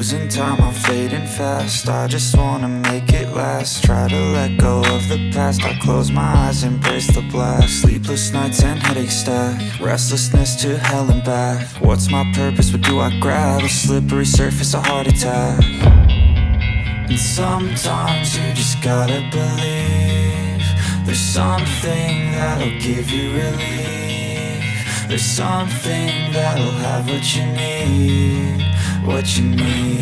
Losing time, I'm fading fast. I just wanna make it last. Try to let go of the past. I close my eyes, embrace the blast. Sleepless nights and headaches stack. Restlessness to hell and back. What's my purpose? What do I grab? A slippery surface, a heart attack. And sometimes you just gotta believe there's something that'll give you relief. There's something that'll have what you need, what you need.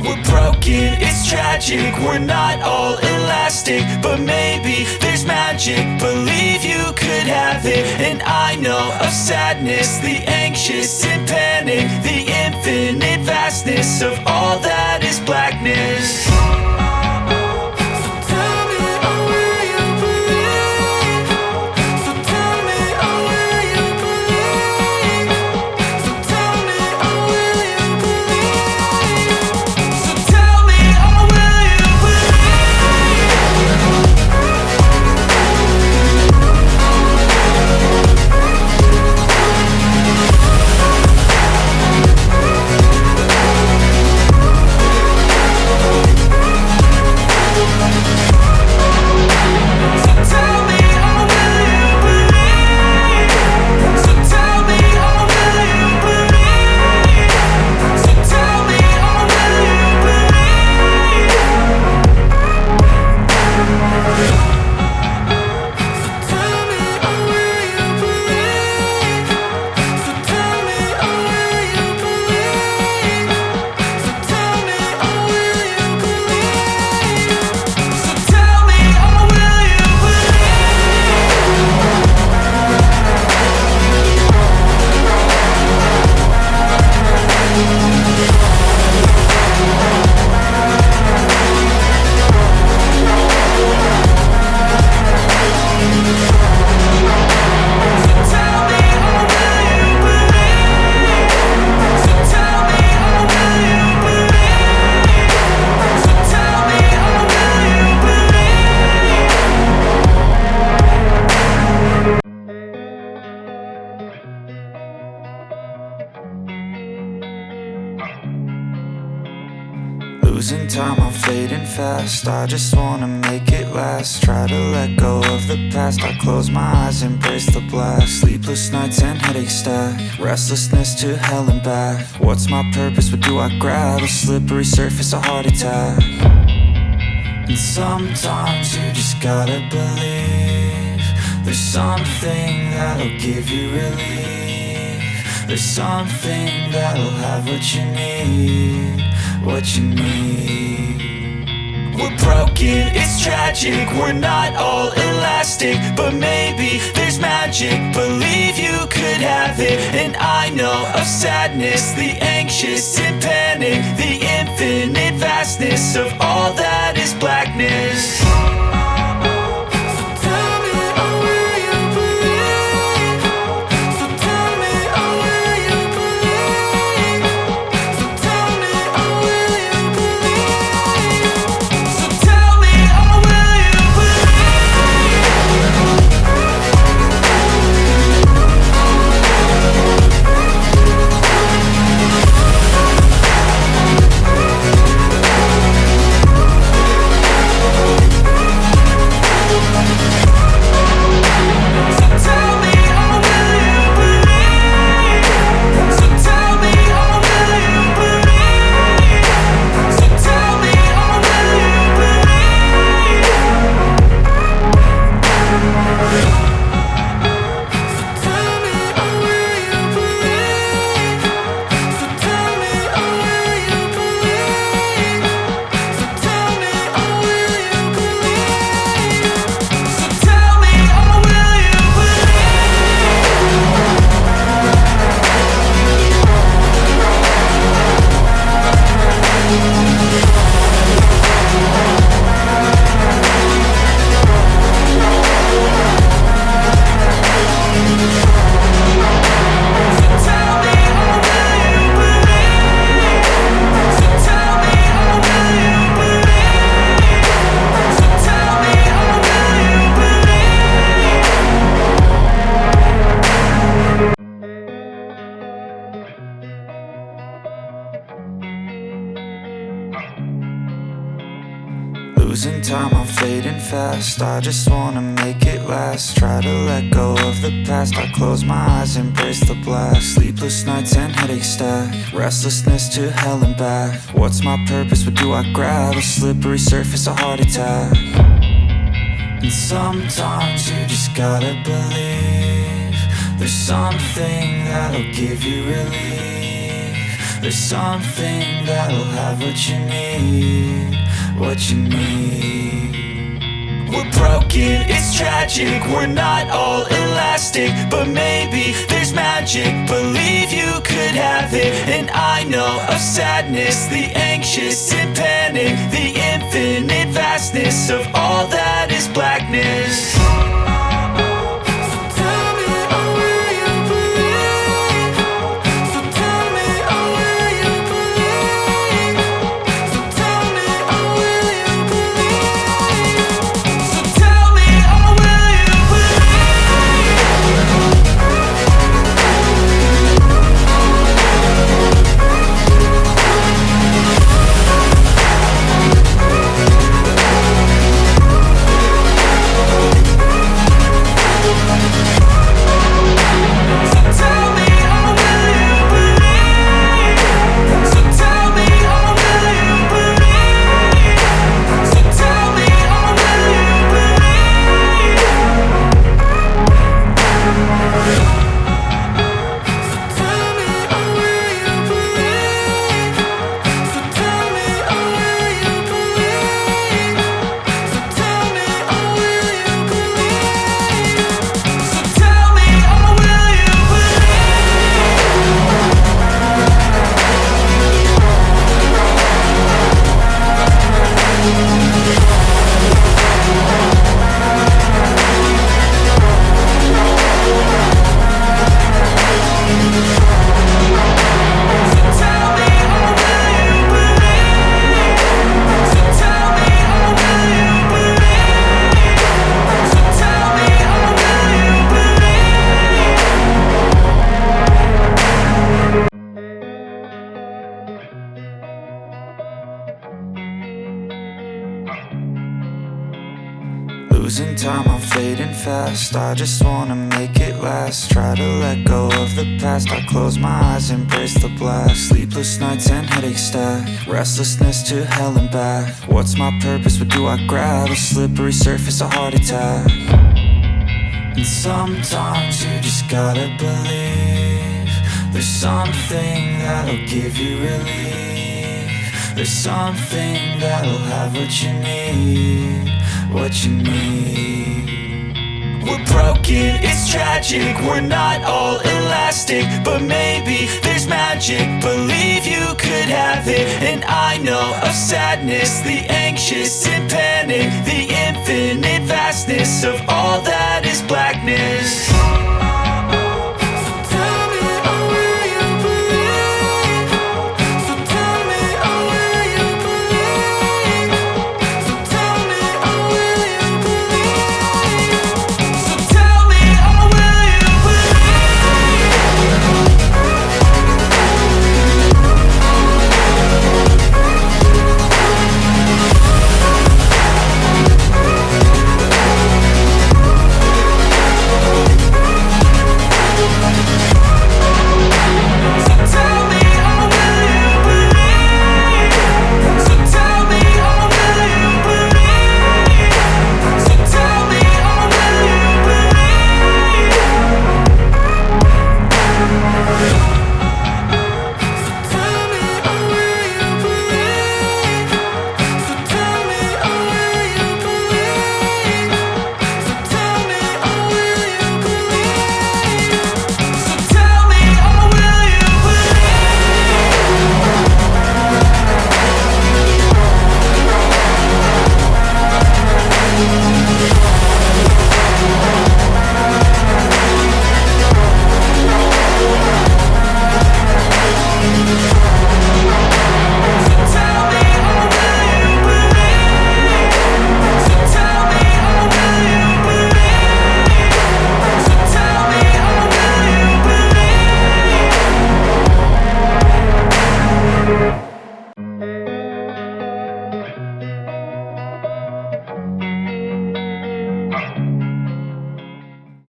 We're broken, it's tragic, we're not all elastic, but maybe there's magic. Believe you could have it, and I know of sadness, the anxious and panic, the infinite vastness of all that is blackness. Losing time, I'm fading fast. I just wanna make it last. Try to let go of the past. I close my eyes, embrace the blast. Sleepless nights and headaches stack. Restlessness to hell and back. What's my purpose? What do I grab? A slippery surface, a heart attack. And sometimes you just gotta believe there's something that'll give you relief. There's something that'll have what you need, what you need. We're broken, it's tragic, we're not all elastic, but maybe there's magic. Believe you could have it, and I know of sadness, the anxious and panic, the infinite vastness of all that is blackness. fast, I just wanna make it last. Try to let go of the past, I close my eyes, embrace the blast. Sleepless nights and headache stack, restlessness to hell and back. What's my purpose, what do I grab? A slippery surface, a heart attack. And sometimes you just gotta believe there's something that'll give you relief. There's something that'll have what you need, what you need. We're broken, it's tragic, we're not all elastic, but maybe there's magic. Believe you could have it, and I know of sadness, the anxious and panic, the infinite vastness of all that is blackness. Losing time, I'm fading fast, I just wanna make it last. Try to let go of the past, I close my eyes, embrace the blast. Sleepless nights and headache stack, restlessness to hell and back. What's my purpose, what do I grab? A slippery surface, a heart attack. And sometimes you just gotta believe there's something that'll give you relief. There's something that'll have what you need, what you need. We're broken, it's tragic, we're not all elastic, but maybe there's magic. Believe you could have it, and I know of sadness, the anxious and panic, the infinite vastness of all that is blackness.